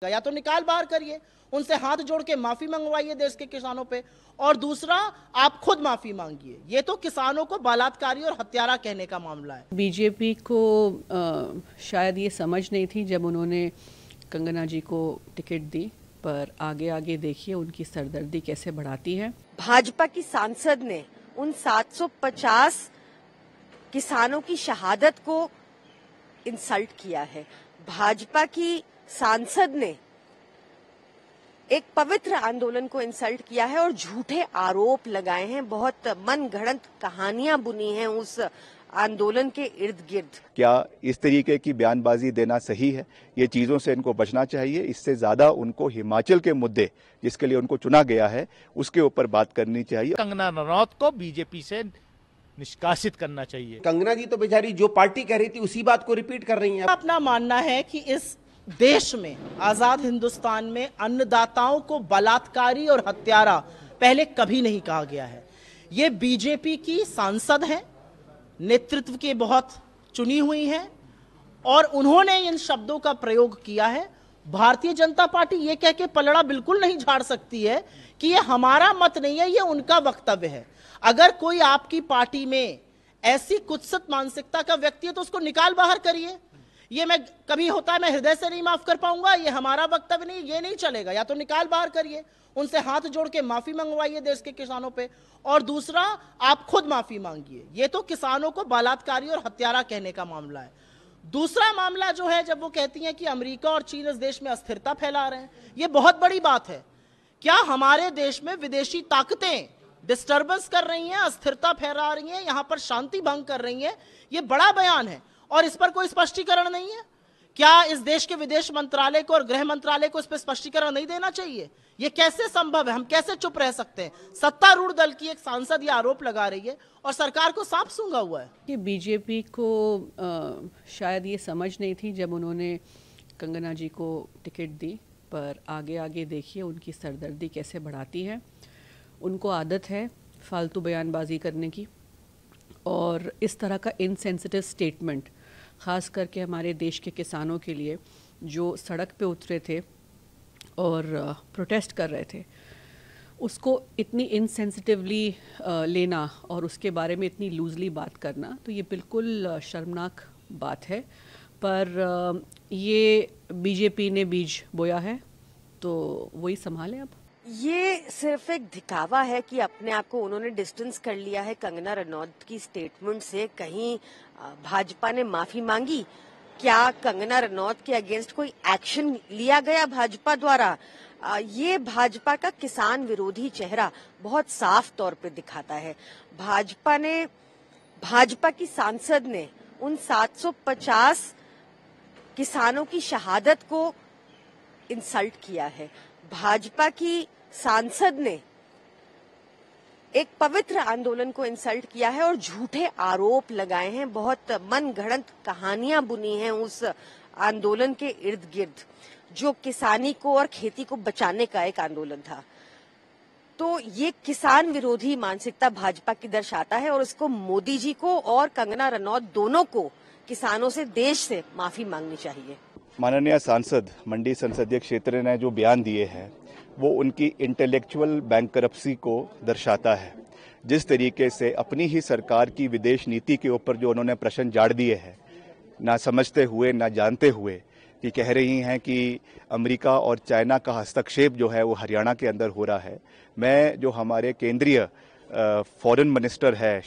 या तो निकाल बाहर करिए, उनसे हाथ जोड़ के माफी मंगवाइए देश के किसानों पे, और दूसरा आप खुद माफी मांगिए। ये तो किसानों को बलात्कारी और हत्यारा कहने का मामला है। बीजेपी को शायद ये समझ नहीं थी जब उन्होंने कंगना जी को टिकट दी, पर आगे आगे देखिए उनकी सरदर्दी कैसे बढ़ाती है। भाजपा की सांसद ने उन 750 किसानों की शहादत को इंसल्ट किया है। भाजपा की सांसद ने एक पवित्र आंदोलन को इंसल्ट किया है और झूठे आरोप लगाए हैं, बहुत मनगढ़ंत कहानियां बुनी हैं उस आंदोलन के इर्द गिर्द। क्या इस तरीके की बयानबाजी देना सही है? ये चीजों से इनको बचना चाहिए। इससे ज्यादा उनको हिमाचल के मुद्दे जिसके लिए उनको चुना गया है उसके ऊपर बात करनी चाहिए। कंगना रनौत को बीजेपी से निष्कासित करना चाहिए। कंगना जी तो बेचारी जो पार्टी कह रही थी उसी बात को रिपीट कर रही हैं। अपना मानना है कि इस देश में, आजाद हिंदुस्तान में अन्नदाताओं को बलात्कारी और हत्यारा पहले कभी नहीं कहा गया है। ये बीजेपी की सांसद हैं, नेतृत्व की बहुत चुनी हुई हैं, और उन्होंने इन शब्दों का प्रयोग किया है। भारतीय जनता पार्टी ये कह के पलड़ा बिल्कुल नहीं झाड़ सकती है कि ये हमारा मत नहीं है, ये उनका वक्तव्य है। अगर कोई आपकी पार्टी में ऐसी कुत्सित मानसिकता का व्यक्ति है तो उसको निकाल बाहर करिए। ये मैं कभी होता है मैं हृदय से नहीं माफ कर पाऊंगा, ये हमारा वक्तव्य नहीं, ये नहीं चलेगा। या तो निकाल बाहर करिए, उनसे हाथ जोड़ के माफी मंगवाइए देश के किसानों पे, और दूसरा आप खुद माफी मांगिए। ये तो किसानों को बलात्कारी और हत्यारा कहने का मामला है। दूसरा मामला जो है, जब वो कहती हैं कि अमेरिका और चीन इस देश में अस्थिरता फैला रहे हैं, ये बहुत बड़ी बात है। क्या हमारे देश में विदेशी ताकतें डिस्टर्बेंस कर रही हैं, अस्थिरता फैला रही हैं, यहां पर शांति भंग कर रही हैं? ये बड़ा बयान है और इस पर कोई स्पष्टीकरण नहीं है। क्या इस देश के विदेश मंत्रालय को और गृह मंत्रालय को इस पर स्पष्टीकरण नहीं देना चाहिए? ये कैसे संभव है? हम कैसे चुप रह सकते हैं? सत्तारूढ़ दल की एक सांसद ये आरोप लगा रही है और सरकार को सांप सूंघा हुआ है। कि बीजेपी को शायद ये समझ नहीं थी जब उन्होंने कंगना जी को टिकट दी, पर आगे आगे देखिए उनकी सरदर्दी कैसे बढ़ाती है। उनको आदत है फालतू बयानबाजी करने की, और इस तरह का इनसेंसिटिव स्टेटमेंट ख़ास करके हमारे देश के किसानों के लिए जो सड़क पे उतरे थे और प्रोटेस्ट कर रहे थे, उसको इतनी इनसेंसिटिवली लेना और उसके बारे में इतनी लूजली बात करना, तो ये बिल्कुल शर्मनाक बात है। पर ये बीजेपी ने बीज बोया है तो वही संभालें। अब ये सिर्फ एक दिखावा है कि अपने आप को उन्होंने डिस्टेंस कर लिया है कंगना रनौत की स्टेटमेंट से। कहीं भाजपा ने माफी मांगी? क्या कंगना रनौत के अगेंस्ट कोई एक्शन लिया गया भाजपा द्वारा? ये भाजपा का किसान विरोधी चेहरा बहुत साफ तौर पे दिखाता है। भाजपा की सांसद ने उन 750 किसानों की शहादत को इंसल्ट किया है। भाजपा की सांसद ने एक पवित्र आंदोलन को इंसल्ट किया है और झूठे आरोप लगाए हैं, बहुत मनगढ़ंत कहानियां बुनी हैं उस आंदोलन के इर्द गिर्द, जो किसानी को और खेती को बचाने का एक आंदोलन था। तो ये किसान विरोधी मानसिकता भाजपा की दर्शाता है और इसको मोदी जी को और कंगना रनौत दोनों को किसानों से, देश से माफी मांगनी चाहिए। माननीय सांसद मंडी संसदीय क्षेत्र ने जो बयान दिए हैं वो उनकी इंटेलेक्चुअल बैंकरप्सी को दर्शाता है। जिस तरीके से अपनी ही सरकार की विदेश नीति के ऊपर जो उन्होंने प्रश्न झाड़ दिए हैं, ना समझते हुए ना जानते हुए, कि कह रही हैं कि अमेरिका और चाइना का हस्तक्षेप जो है वो हरियाणा के अंदर हो रहा है। मैं जो हमारे केंद्रीय फॉरेन मिनिस्टर है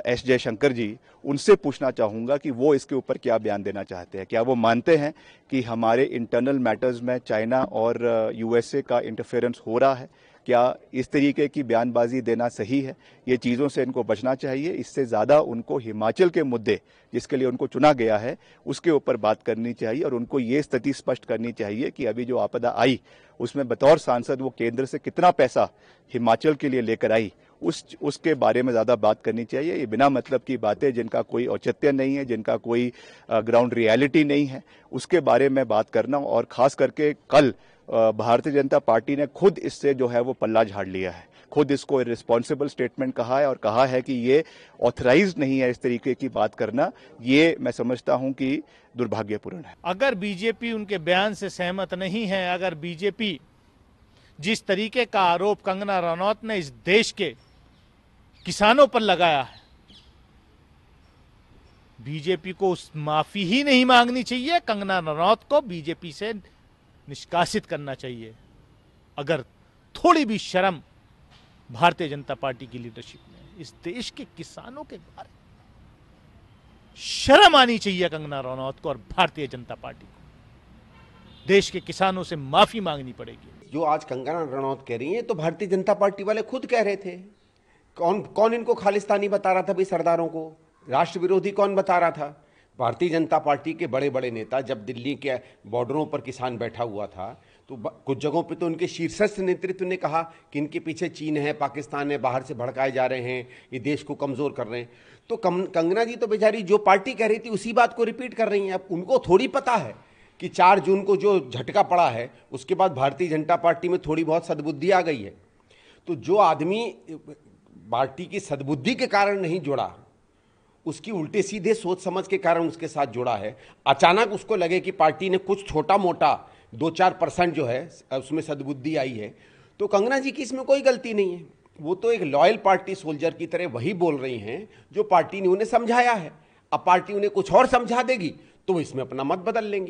एस जयशंकर जी, उनसे पूछना चाहूँगा कि वो इसके ऊपर क्या बयान देना चाहते हैं। क्या वो मानते हैं कि हमारे इंटरनल मैटर्स में चाइना और यूएसए का इंटरफेरेंस हो रहा है? क्या इस तरीके की बयानबाजी देना सही है? ये चीज़ों से इनको बचना चाहिए। इससे ज़्यादा उनको हिमाचल के मुद्दे जिसके लिए उनको चुना गया है उसके ऊपर बात करनी चाहिए, और उनको ये स्थिति स्पष्ट करनी चाहिए कि अभी जो आपदा आई उसमें बतौर सांसद वो केंद्र से कितना पैसा हिमाचल के लिए लेकर आई, उसके बारे में ज़्यादा बात करनी चाहिए। ये बिना मतलब की बातें जिनका कोई औचित्य नहीं है, जिनका कोई ग्राउंड रियलिटी नहीं है, उसके बारे में बात करना। और ख़ास करके कल भारतीय जनता पार्टी ने खुद इससे जो है वो पल्ला झाड़ लिया है। खुद इसको इररिस्पॉन्सिबल स्टेटमेंट कहा है और कहा है कि ये ऑथराइज्ड नहीं है इस तरीके की बात करना। ये मैं समझता हूं कि दुर्भाग्यपूर्ण है। अगर बीजेपी उनके बयान से सहमत नहीं है, अगर बीजेपी जिस तरीके का आरोप कंगना रनौत ने इस देश के किसानों पर लगाया है, बीजेपी को उस माफी ही नहीं मांगनी चाहिए, कंगना रनौत को बीजेपी से निष्कासित करना चाहिए। अगर थोड़ी भी शर्म भारतीय जनता पार्टी की लीडरशिप में, इस देश के किसानों के बारे में शर्म आनी चाहिए कंगना रनौत को और भारतीय जनता पार्टी को। देश के किसानों से माफी मांगनी पड़ेगी। जो आज कंगना रनौत कह रही हैं तो भारतीय जनता पार्टी वाले खुद कह रहे थे। कौन इनको खालिस्तानी बता रहा था भाई? सरदारों को राष्ट्र विरोधी कौन बता रहा था? भारतीय जनता पार्टी के बड़े बड़े नेता। जब दिल्ली के बॉर्डरों पर किसान बैठा हुआ था तो कुछ जगहों पे तो उनके शीर्षस्थ नेतृत्व ने कहा कि इनके पीछे चीन है, पाकिस्तान है, बाहर से भड़काए जा रहे हैं, ये देश को कमजोर कर रहे हैं। तो कंगना जी तो बेचारी जो पार्टी कह रही थी उसी बात को रिपीट कर रही हैं। अब उनको थोड़ी पता है कि 4 जून को जो झटका पड़ा है उसके बाद भारतीय जनता पार्टी में थोड़ी बहुत सद्बुद्धि आ गई है। तो जो आदमी पार्टी की सद्बुद्धि के कारण नहीं जुड़ा, उसकी उल्टे सीधे सोच समझ के कारण उसके साथ जुड़ा है, अचानक उसको लगे कि पार्टी ने कुछ छोटा मोटा 2-4% जो है उसमें सद्बुद्धि आई है, तो कंगना जी की इसमें कोई गलती नहीं है। वो तो एक लॉयल पार्टी सोल्जर की तरह वही बोल रही हैं जो पार्टी ने उन्हें समझाया है। अब पार्टी उन्हें कुछ और समझा देगी तो वो इसमें अपना मत बदल लेंगे।